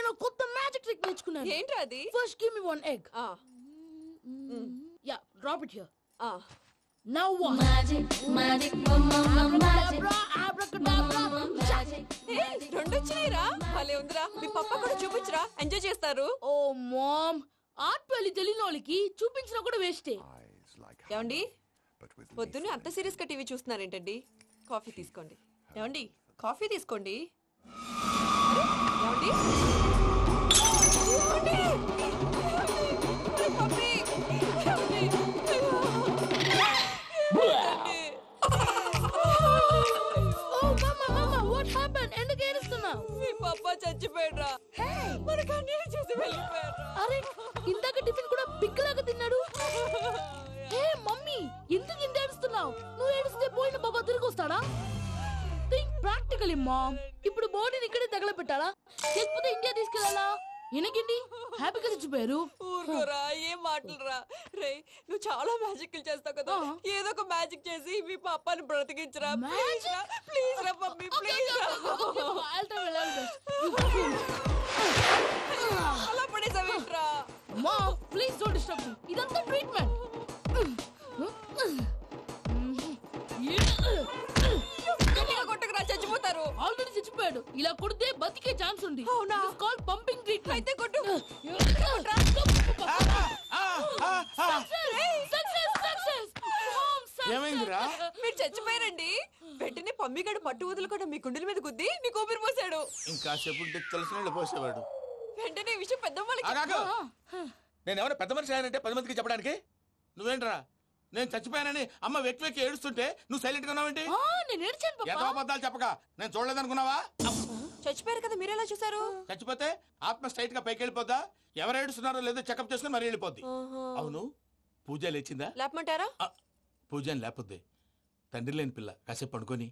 నేను కొత్త magic trick నేర్చుకున్నాను. ఏంట్రా అది? First give me one egg. Yeah drop it here. Now what? Magic రెండు వచ్చినాయిరా. భలే ఉందిరా. మీ పప్ప కూడా చూపించరా, ఎంజాయ్ చేస్తారు. ఓ మామ్, ఆర్ట్ పెళ్లి తెలియని వాళ్ళకి చూపించినా కూడా వేస్టే. ఏమండి, పొద్దున్నే అంత సీరియస్ గా టీవీ చూస్తున్నారేంటండి? కాఫీ తీసుకోండి. ఏమండి, కాఫీ తీసుకోండి. ఏమండి? పప్పి! ఏమండి? ఎందుకు ఏడుస్తున్నావు? మీ పప్ప చచ్చిపోయాడ్రా. మనకు అన్యాయం చేసి వెళ్ళిపోయాడ్రా. అరే, ఇందాక టిఫిన్ కూడా పిక్కలాగా తిన్నాడు. హే మమ్మీ, ఎందుకు ఇంత ఏడుస్తున్నావు? నువ్వు ఏడిస్తే పోయిన బాబా తిరిగి వస్తాడా? Think practically mom. ఇప్పుడు బాడీని ఇక్కడే తగలబెట్టాలా, లేకపోతే ఇండియా తీసుకెళ్లాలా? ఎనకండి హ్యాపీగా చచ్చిపోయారు. ఊరుకోరా, ఏం మాటలురా. రే, నువ్వు చాలా మ్యాజిక్ చేస్తావు కదా, ఏదో ఒక మ్యాజిక్ చేసి మీ పాపాని బ్రతికించరా. ప్లీజ్ రా మమ్మీ, ప్లీజ్. అలా పడేసావేంట్రా? Mom please don't disturb me. ఇదంతా ట్రీట్మెంట్. కొట్టకరా, చచ్చిపోతారు. ఆల్రెడీ చచ్చిపోయాడు. ఇలా కొడితే బతికే ఛాన్స్ ఉంది. అవునా? Call pumping treatment. అయితే కొట్టు. ఏమైందిరా? మీరు చచ్చిపోయారండి. వెంటనే పమ్మిగాడు పట్టు వదులుకుండా మీ గుండెల మీద గుద్ది మీకు ఊపిరి పోసాడు. ఇంకా చెప్పు తెలిసిన పోసేవాడు. వెంటనే ఈ విషయం పెద్దమ్మ. నేను ఎవరైనా పెద్ద మనిషి ఆయనంటే 10 మందికి చెప్పడానికి. నువ్వేంట్రా నేను చచ్చిపోయానని అమ్మ వెక్కి వెక్కి ఏడుస్తుంటే నువ్వు సైలెంట్ గా ఉన్నావేంటి? నేను ఏడ్చాను ఎంత అబద్ధాలు చెప్పక. నేను చూడలేదనుకున్నావా? చచ్చిపోయారు కదా, మీరెలా చూసారు? చచ్చిపోతే ఆత్మ స్ట్రైట్ గా పైకి వెళ్ళిపోద్దా? ఎవరు ఏడుస్తున్నారో లేదో చెకప్ చేసుకుని మరి వెళ్ళిపోద్ది. అవును, పూజ లేచిందా? లేపమంటారా? పూజ అని లేకపోద్ది. తండ్రి లేని పిల్ల కాసేపు పడుకొని.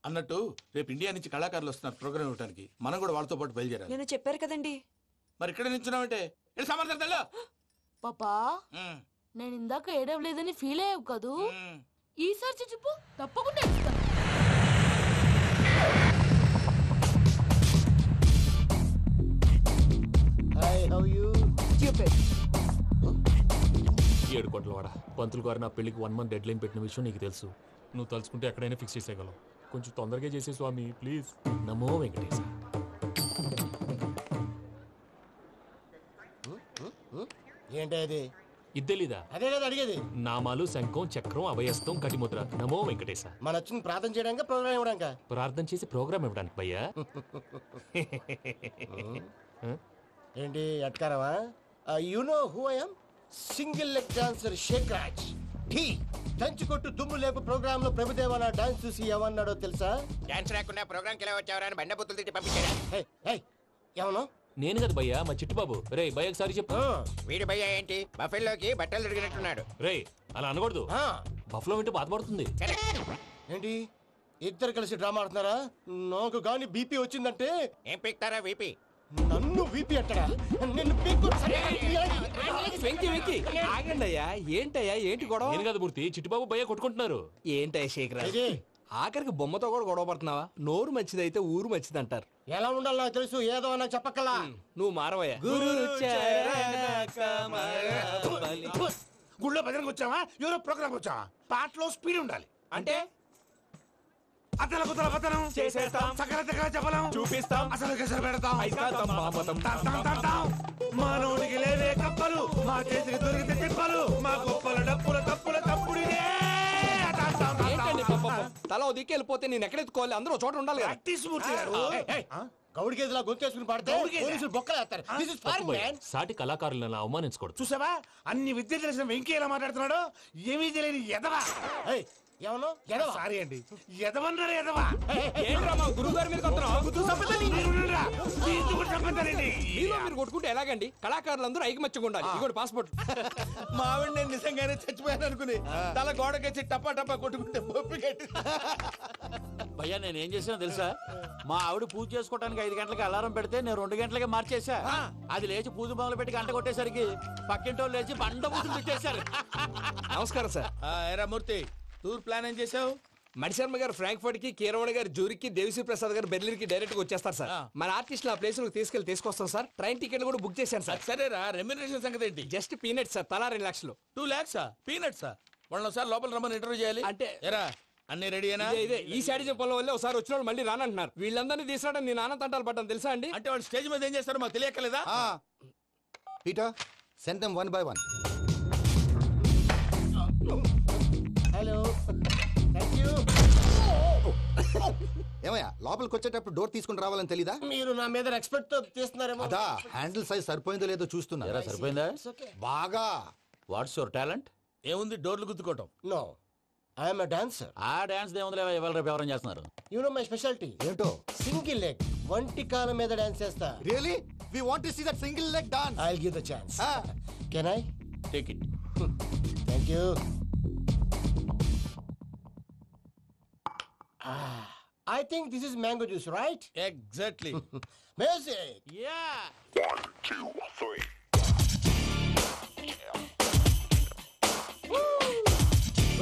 అన్నట్టు రేపు ఇండియా నుంచి కళాకారులు వస్తున్నారు ప్రోగ్రామ్ ఇవ్వడానికి. మనం కూడా వాళ్ళతో పాటు బయలుదేరాలి. నేను చెప్పారు కదండి. మరి ఇక్కడ నిల్చున్నావంటే సమర్థతలో పాపా, నేను ఇందాక ఏడవలేదని ఫీల్ అయ్యావు కదూ? ఈసారి చచ్చిపో, తప్పకుండా ఏడుస్తాను. ఏడు కోట్ల వాడ పంతులు గారు నా పెళ్లికి 1 month డెడ్ లైన్ పెట్టిన విషయం నీకు తెలుసు. నువ్వు తలుచుకుంటే ఎక్కడైనా ఫిక్స్ చేసేయగలవు. కొంచెం తొందరగా చేసే స్వామి ప్లీజ్. నమో వెంకటేశ. ఏంటి అది? ఇద్దెలీదా? అదే కదా అడిగేది. నామాలు శంఖం చక్రం అభయస్తం కటిముద్ర. నమో వెంకటేశ. మన వచ్చింది ప్రార్థన చేయడానికి, ప్రోగ్రామ్ ఇవ్వడానికి. ప్రార్థన చేసి ప్రోగ్రామ్ ఇవ్వడానికి భయ్యా. ఏంటి అట్కారమా? You know who I am? Single leg dancer Sheikh Raj. టీ దంచుకొట్టు దుమ్ము లేపు ప్రోగ్రామ్ లో ప్రభుదేవ నా డాన్స్ చూసి ఏమన్నాడో తెలుసా? డాన్స్ రాకుండా ప్రోగ్రామ్ కి ఎలా వచ్చావరా అని బండ బుద్ధులు తిట్టి పంపించాడు. ఏమను? నేను కదా భయ్యా, మా చిట్టుబాబు. రే భయ్య ఒకసారి చెప్పు. వీడి భయ్య ఏంటి బఫెల్లోకి బట్టలు తిరిగినట్టున్నాడు. రే అలా అనకూడదు. బఫ్లో వింటే బాధపడుతుంది. ఏంటి ఇద్దరు కలిసి డ్రామా ఆడుతున్నారా? నాకు గాని బీపీ వచ్చిందంటే ఏం పీక్తారా వీపీ? నన్ను వీపీ అంటారా? నిన్ను పీక్కు. వెంకీ వెంకీ ఆగండి అయ్యా. ఏంటయ్యా ఏంటి గొడవ? నేను కదా మూర్తి, చిట్టుబాబు భయ్య కొట్టుకుంటున్నారు. ఏంటయ్యా శేఖర్, ఆఖరికి బొమ్మతో కూడా గొడవ పడుతున్నావా? నోరు మంచిదైతే ఊరు మంచిది అంటారు. ఎలా ఉండాలి నాకు తెలుసు, ఏదో నాకు చెప్పక్కలా. నువ్వు మారవయ్యా. గుళ్ళో భజనకు వచ్చావా, ఎవరో ప్రోగ్రామ్ వచ్చావా? పాటలో స్పీడ్ ఉండాలి. అంటే అతల కుతల పతనం చేసేస్తాం, సకల దగ్గర చెప్పలేం, చూపిస్తాం, అసలు గసలు పెడతాం. అయితాం. మానవుడికి లేవే కప్పలు, మా చేతికి దొరికితే తిప్పలు, మా గొప్పల డప్పుల తప్పుల తప్పుడు తల దిక్కి వెళ్ళిపోతే నేను ఎక్కడెత్తుకోవాలి? అందరూ చోట ఉండాలి కదా. గౌడి గేదెలా గొంతేసుకుని పాడితే పోలీసులు బొక్కలేస్తారు. This is foreign, man. సాటి కళాకారులను అవమానించకూడదు. చూసావా అన్ని విద్య తెలిసిన వెంకీ ఎలా మాట్లాడుతున్నాడు? ఏమీ తెలియని ఎదవా. ఏమను? సారీ అండి, ఎదవన్నారు ఎదవా. ఏంట్రా మా గురువు గారి మీద మీలో మీరు కొట్టుకుంటే ఎలాగండి? కళాకారులందరూ ఐకమత్యంగా ఉండాలి. ఇగోటి పాస్పోర్ట్. మా ఆవిడ నేను నిజంగానే చచ్చిపోయాను అనుకుని తల గోడకొచ్చి టపా టపా కొట్టుకుంటే పొప్పి కట్టి. భయ్యా నేనేం చేసినా తెలుసా? మా ఆవిడ పూజ చేసుకోవడానికి 5 గంటలకి అలారం పెడితే నేను 2 గంటలకి మార్చేసా. అది లేచి పూజ మొదలు పెట్టి గంట కొట్టేసరికి పక్కింటోళ్ళు లేచి బండ పూజలు పెట్టేశారు. నమస్కారం సార్. ఏరా మూర్తి, టూర్ ప్లాన్ ఏం చేసావు? మణిశర్మ గారు ఫ్రాంక్ఫర్ట్ కి, కీరవాణి గారు జూరిక్ కి, దేవిశ్రీ ప్రసాద్ గారు బెర్లిన్ కి డైరెక్ట్ గా వచ్చేస్తారు సార్. మన ఆర్టిస్ట్ ఆ ప్లేస్ తీసుకొస్తాం సార్. ట్రైన్ టికెట్ కూడా బుక్ చేశాను సార్. సరేరా, రెమ్యూనరేషన్ సంగతి ఏంటి? జస్ట్ పీనట్ సార్, తలా 2 లక్షలు. 2 lakhs పీనట్సా? వాళ్ళని ఒకసారి లోపల రమ్మని ఇంటర్వ్యూ చేయాలి. అంటే ఎరా అన్ని రెడీ అయినా? ఇదే ఈ శాడిజం పొలం వల్లే ఒకసారి వచ్చిన వాళ్ళు మళ్ళీ రానంటున్నారు. వీళ్ళందరినీ తీసుకురావడం నేను నాన్న తంటాలు పడ్డాను తెలుసా అండి. అంటే వాళ్ళు స్టేజ్ మీద ఏం చేస్తారో మాకు తెలియక్కలేదా? Peter, send them one by one. Hello, thank you. ఏమయ్యా లోపలికి వచ్చేటప్పుడు డోర్ తీసుకుని రావాలని తెలీదా? మీరు నా మీద ఎక్స్పెక్ట్ తో తీస్తున్నారేమో. అదా హ్యాండిల్ సైజ్ సరిపోయిందో లేదో చూస్తున్నా. ఎరా సరిపోయిందా? బాగా. What's your talent? ఏముంది, డోర్లు గుద్దుకోవటం. No, I'm a dancer. ఆ డాన్స్ దేవుందిలే, ఇవాళ రేపు ఎవరైనా చేస్తున్నారు. You know my speciality. ఏంటో? సింగిల్ లెగ్, వంటి కాలం మీద డాన్స్ చేస్తా. Really? We want to see that single leg dance. I'll give the chance. Ah. Can I? Take it. Thank you. I think this is mango juice, right? Exactly. Music. Yeah.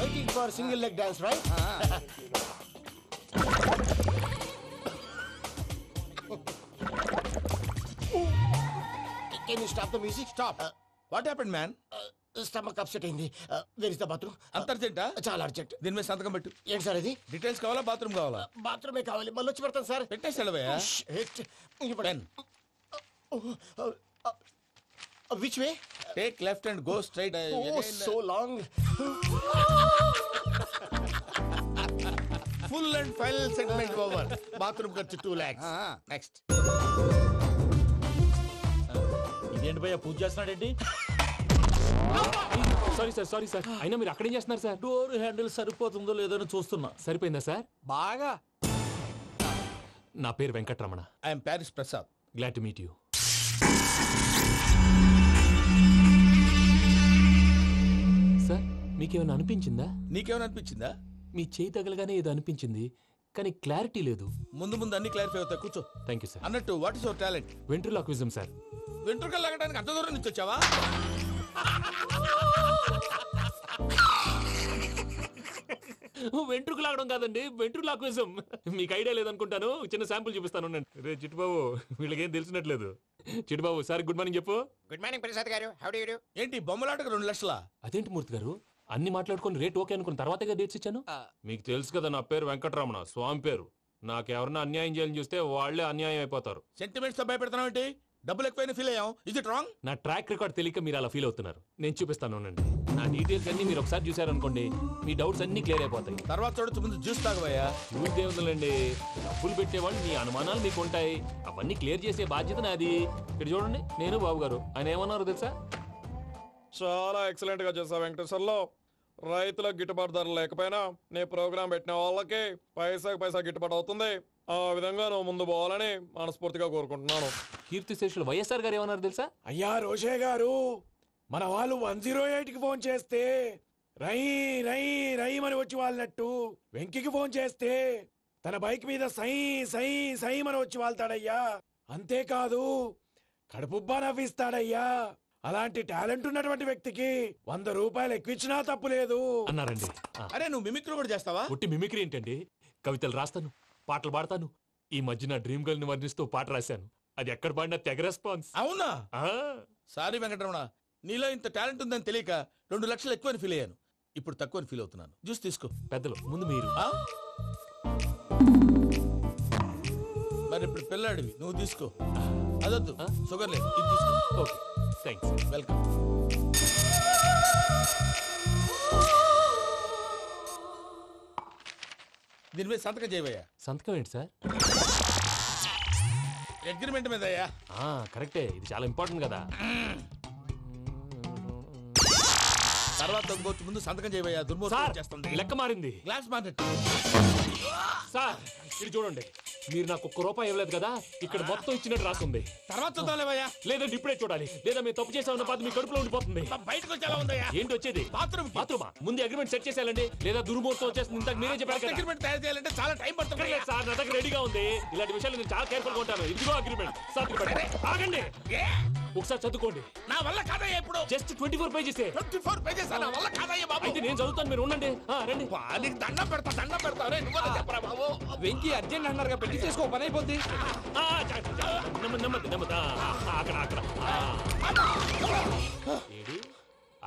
Waiting for single leg dance, right? Can you stop the music? Stop. What happened man? Stomach upset అయింది. Where is the bathroom? అంత అర్జెంటా? చాలా urgent. దీని మీద సంతకం పెట్టు. ఏంటి sir ఇది? డీటెయిల్స్ కావాలా, బాత్రూమ్ కావాలా? బాత్రూమే కావాలి, మళ్ళీ వచ్చి పెడతాను సార్. పెట్టేసి వెళ్ళవయ్యా. Pen. Which way? Take left and go straight. Oh, so long. Full and final segment over. Bathroom ఖర్చు 2 lakhs. నెక్స్ట్. ఇదేంటి భయ్యా, పూజ చేస్తున్నాడేంటి? Sorry sir. అయినా మీరు అక్కడేం చేస్తున్నారు సార్? డోర్ హ్యాండిల్ సరిపోతుందో లేదో అని చూస్తున్నా. సరిపోయిందా సార్? బాగా. నా పేరు Venkatramana. I'm Paris Prasad. Glad to meet you. Sir, మీకేమైనా అనిపించిందా? నీకేమైనా అనిపించిందా? మీ చేయి తగలగానే ఏదో అనిపించింది, కానీ క్లారిటీ లేదు. ముందు ముందు అన్ని క్లారిఫై అవుతాయి, కూర్చో. Thank you sir. అన్నట్టు what is your talent? Ventriloquism sir. వెంట్రుకలు లాగడానికి అంత దూరం నుంచి వచ్చావా? వెంట్రుకు లాగడం కాదండి, వెంట్రులాక్విజం. మీకు ఐడియా లేదనుకుంటాను, చిన్న శాంపుల్ చూపిస్తాను. రే చిట్టుబాబు, వీళ్ళకేం తెలిసినట్లేదు. చిట్టుబాబు సార్ గుడ్ మార్నింగ్ చెప్పు. Good morning Prasad garu. How do you do? ఏంటి బొమ్మలాటకు 2 లక్షలా? అదేంటి మూర్తి గారు, అన్ని మాట్లాడుకొని రేట్ ఓకే అనుకున్న తర్వాతగా డేట్స్ ఇచ్చాను. మీకు తెలుసు కదా నా పేరు వెంకటరమణ, స్వామి పేరు. నాకెవరన్నా అన్యాయం చేయాలని చూస్తే వాళ్లే అన్యాయం అయిపోతారు. సెంటిమెంట్స్ తో భయపెడతావు ఏంటి? డబ్బులు ఎక్కువైనా ఫీల్ అయ్యాం. ఇది రాంగ్. నా ట్రాక్ రికార్డ్ తెలియక మీరు అలా ఫీల్ అవుతున్నారు. నేను చూపిస్తాను ఉండండి. నా డీటెయిల్స్ అన్ని మీరు ఒకసారి చూసారనుకోండి, మీ డౌట్స్ అన్ని క్లియర్ అయిపోతాయి. తర్వాత చూడొచ్చు, ముందు జ్యూస్ తాగబోయా. చూస్తే ఉందండి, డబ్బులు పెట్టేవాళ్ళు మీ అనుమానాలు మీకు ఉంటాయి, అవన్నీ క్లియర్ చేసే బాధ్యత నాది. ఇక్కడ చూడండి, నేను బాబు గారు. ఆయన ఏమన్నారు తెలుసా? చాలా ఎక్సలెంట్ గా చేసావు వెంకటేశ్వర్లో. రైతులకు గిట్టుబాటు ధర లేకపోయినా నీ ప్రోగ్రాం పెట్టిన వాళ్ళకి పైసాకి పైసా గిట్టుబాటు అవుతుంది. ఆ విధంగా నువ్వు ముందు పోవాలని మనస్ఫూర్తిగా కోరుకుంటున్నాను. కీర్తి శేషులు వైఎస్ఆర్ గారు ఏమన్నారు తెలుసా? అయ్యా రోషే గారు, మన వాళ్ళు 108కి ఫోన్ చేస్తే రై రై రై అని వచ్చి వాళ్ళనట్టు, వెంకికి ఫోన్ చేస్తే తన బైక్ మీద సై సై సై అని వచ్చి వాళ్తాడయ్యా. అంతేకాదు కడుపుబ్బా నవ్విస్తాడయ్యా. అలాంటి టాలెంట్ ఉన్నటువంటి వ్యక్తికి 100 రూపాయలు ఎక్కువిచ్చినా తప్పు లేదు అన్నారండి. అరే నువ్వు మిమిక్రీ కూడా చేస్తావా? పుట్టి మిమిక్రీ ఏంటండి, కవితలు రాస్తాను, పాటలు పాడతాను. ఈ మధ్య నా డ్రీమ్ గర్ల్ ని వర్ణిస్తూ పాట రాశాను. అది ఎక్కడ పాడినా తెగ రెస్పాన్స్. అవునా? సారీ వెంకటరమణ, నీలో ఇంత టాలెంట్ ఉందని తెలియక 2 లక్షలు ఎక్కువని ఫీల్ అయ్యాను. ఇప్పుడు తక్కువని ఫీల్ అవుతున్నాను. జ్యూస్ తీసుకో. పెద్దలు ముందు మీరు. మరి ఇప్పుడు పిల్లాడివి, నువ్వు తీసుకో. అదొద్దు, షుగర్ లేదు, ఇది తీసుకో. Okay, thanks. వెల్కమ్. దీని మీద సంతకం చేయవయ్యా. సంతకం ఏంటి సార్? అగ్రిమెంట్ మీద అయ్యా. కరెక్టే, ఇది చాలా ఇంపార్టెంట్ కదా. తర్వాత ఇంకొచ్చి ముందు సంతకం చేయవయ్యా. దుర్మోహం చేస్తుంది. లెక్క మారింది. Glass market. సార్ ఇది చూడండి, మీరు నాకు 1 రూపాయి ఇవ్వలేదు కదా, ఇక్కడ మొత్తం ఇచ్చినట్టు రాస్తుంది. తర్వాత చూద్దాంలేవయ్యా. లేదంటే ఇప్పుడే చూడాలి, లేదా మీరు తప్పు చేసామన్న బాధ మీ కడుపులో ఉండిపోతుంది. బయటకు వచ్చి ఎలా ఉందయ్యా? ఏంటి వచ్చేది? బాత్రూమా? ముందు అగ్రిమెంట్ సెట్ చేసేయాలండి, లేదా దుర్మూర్తం వచ్చేస్తుంది. ఇంతకు మీరే చెప్పారు కదా. అగ్రిమెంట్ తయారు చేయాలంటే చాలా టైం పడుతుంది సార్. నా దగ్గర రెడీగా ఉంది. ఇలాంటి విషయాలు నేను చాలా కేర్ఫుల్ గా ఉంటాను. ఇదిగో అగ్రిమెంట్. ఆగండి. ఒకసారి చదువుకోండి. నా వల్ల కాదయ్యా ఇప్పుడు. Just 24 pages. 24 pages నా వల్ల కాదయ్యా బాబు. అయితే నేను చదువుతాను, మీరు ఉండండి. రండి. నీకు దండం పెడతా రే నువ్వు చెప్పరా బాబు. వెంకీ అర్జెంట్ అన్నారుగా పెళ్లి చేసుకో పని అయిపోద్ది. నెమ్మది. అక్కడ ఏడి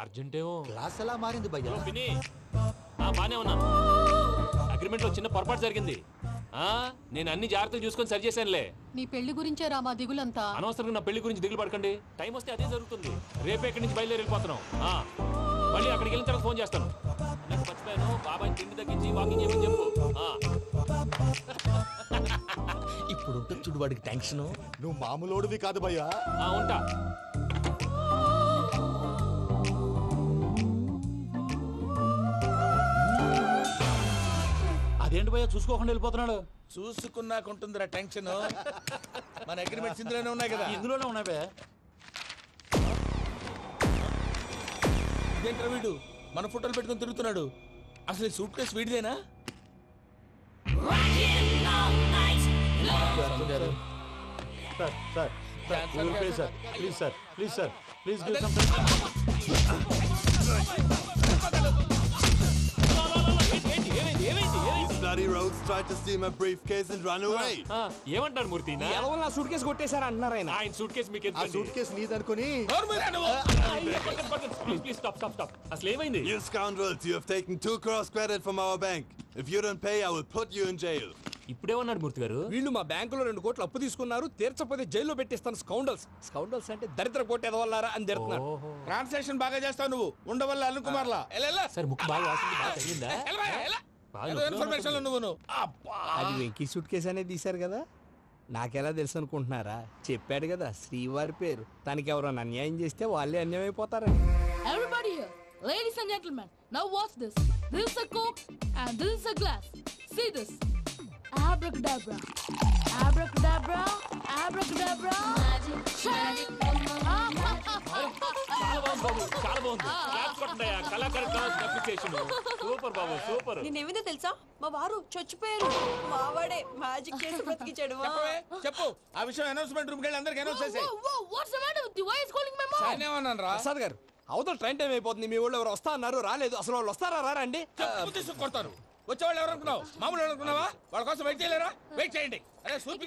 అర్జెంటేమో. క్లాస్ ఎలా మారింది భయ్యా? పిన్ని బానే ఉన్నాను. అగ్రిమెంట్ లో చిన్న పొరపాటు జరిగింది. నేను అన్ని జాగ్రత్తలు చూసుకొని సరి చేశానులే. నీ పెళ్లి గురించే రా మా దిగులంతా. అనవసరంగా నా పెళ్లి గురించి దిగులు పడకండి. టైం వస్తే అదే జరుగుతుంది. రేపే ఇక్కడి నుంచి బయలుదేరి వెళ్ళిపోతున్నాం. మళ్ళీ అక్కడికి వెళ్ళిన తర్వాత ఫోన్ చేస్తాను. నాకు మర్చిపోయాను, బాబాయ్ తిండి తగ్గించి వాకింగ్ చేయమని చెప్పు. ఇప్పుడు ఉంటుంది చూడు వాడికి టెన్షన్. నువ్వు మామూలోడివి కాదు భయ్యా. ఉంటా. అదేంటి భయ్యా చూసుకోకుండా వెళ్ళిపోతున్నాడు? చూసుకున్నాకుంటుందిరా టెన్షన్. మన అగ్రిమెంట్స్ ఇందులోనే ఉన్నాయి కదా. ఇందులోనే ఉన్నాయి భయ్యా. ఇదేంట్రా వీడు మన ఫోటోలు పెట్టుకొని తిరుగుతున్నాడు. అసలు సూట్ కేసు వీడిదేనా? ప్లీజ్ ఏమంటారు మూర్తి? నా సూట్ కేసు కొట్టేశారా అంటున్నారు ఆయన. ఆయన సూట్ కేసు మీకు ఆ సూట్ కేసు నీదనుకుని ప్లీజ్ స్టాప్. అసలు ఏమైంది? You scoundrels, you have taken 2 crores credit from our bank. If you don't pay, I will put you in jail. ఇప్పుడేమన్నాడు మూర్తి గారు? వీళ్ళు మా బ్యాంకులో 2 కోట్లు అప్పు తీసుకున్నారు, తీర్చపోతే జైల్లో పెట్టిస్తాను. స్కౌండల్స్ అంటే దరిద్ర కోట ఎదవల్లారా అని తిడుతున్నారు. ట్రాన్సాక్షన్ బాగా చేస్తావు నువ్వు. ఉండవల్ల అల్లు కుమార్లా సార్ ముక్కు బాగా వాసింది, బాగా తగిలిందా? ఇన్ఫర్మేషన్ నువ్వు. అది వెంకీ సూట్ కేసు అనేది తీశారు కదా, నాకెలా తెలుసు అనుకుంటున్నారా? చెప్పాడు కదా శ్రీవారి పేరు. తనకి ఎవరైనా అన్యాయం చేస్తే వాళ్ళే అన్యాయం అయిపోతారని. Everybody here, ladies and gentlemen, now watch this. This is a Coke and this is a glass. See this. Abracadabra. Abracadabra. Abracadabra. చాలా బాగుంది. కళాకారు సూపర్ బాబు, సూపర్. నేనేమిందో తెలుసా, మా వారు చచ్చిపోయారు. మావాడే మ్యాజిక్ చేసి బ్రతికించాడు. చెప్పు ఆ విషయం. అనౌన్స్మెంట్ రూమ్ కెళ్ళి అందరికి అనౌన్స్ చేసేయ్. What's the matter with you? Why is calling my mom? నేనేమన్నాను రా? ప్రసాద్ గారు, అవతల ట్రైన్ టైం అయిపోతుంది. మీ వాళ్ళు ఎవరు వస్తా అన్నారు, రాలేదు. అసలు వాళ్ళు వస్తారా రారా అండి? కొడతారు. వచ్చేవాళ్ళు ఎవరు అనుకున్నావు? మామూలు ఎవరు అనుకున్నావా? వాళ్ళ కోసం వెయిట్ చేయలేరా? వెయిట్ చేయండి. అరే సూపి